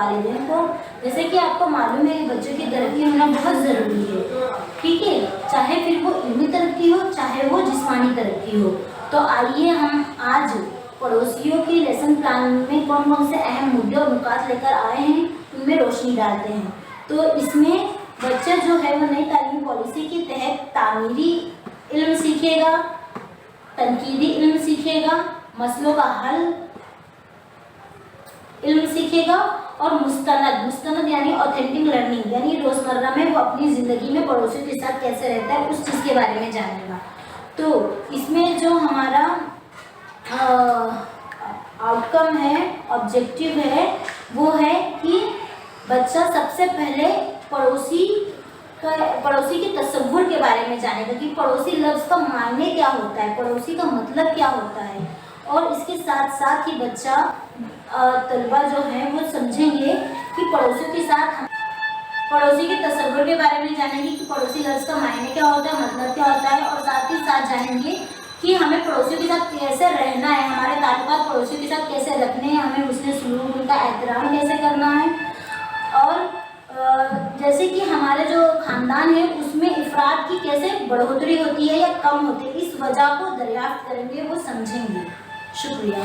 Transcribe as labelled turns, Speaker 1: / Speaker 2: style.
Speaker 1: वालिदैन को, जैसे कि आपको मालूम है कि बच्चों की तरक्की होना बहुत ज़रूरी है, ठीक है, चाहे फिर वो इल्मी तरक्की हो चाहे वो जिस्मानी तरक्की हो। तो आइए हम आज पड़ोसियों के लेसन प्लान में कौन कौन से अहम मुद्दे और नुकात लेकर आए हैं उनमें रोशनी डालते हैं। तो इसमें बच्चा जो है वो नई तालीमी पॉलिसी के तहत तामीरी इल्म सीखेगा, तनकीदी इल्म सीखेगा, मसलों का हल इल्म सीखेगा और मुस्तनद यानी ऑथेंटिक लर्निंग यानी रोज़मर्रा में वो अपनी ज़िंदगी में पड़ोसियों के साथ कैसे रहता है उस चीज़ के बारे में जानेगा। तो इसमें जो हमारा आउटकम है, ऑब्जेक्टिव है, वो है कि बच्चा सबसे पहले पड़ोसी के तस्वुर के बारे में जानेगा कि पड़ोसी लफ्ज़ का मायने क्या होता है, पड़ोसी का मतलब क्या होता है। और इसके साथ साथ ही बच्चा तलबा जो है वो समझेंगे कि पड़ोसियों के साथ पड़ोसी के तस्वुर के बारे में जानेंगे कि पड़ोसी लफ्ज़ का मायने क्या होता है, मतलब क्या होता है, और साथ ही साथ जानेंगे कि हमें पड़ोसियों के साथ कैसे रहना है, हमारे ताल्लुकात पड़ोसियों के साथ कैसे रखने हैं, हमें उसने सलूक उनका एहतराम कैसे करना है। और जैसे कि हमारे जो ख़ानदान है उसमें इफ़राद की कैसे बढ़ोतरी होती है या कम होती है, इस वजह को दरियाफ्त करेंगे, वो समझेंगे। शुक्रिया।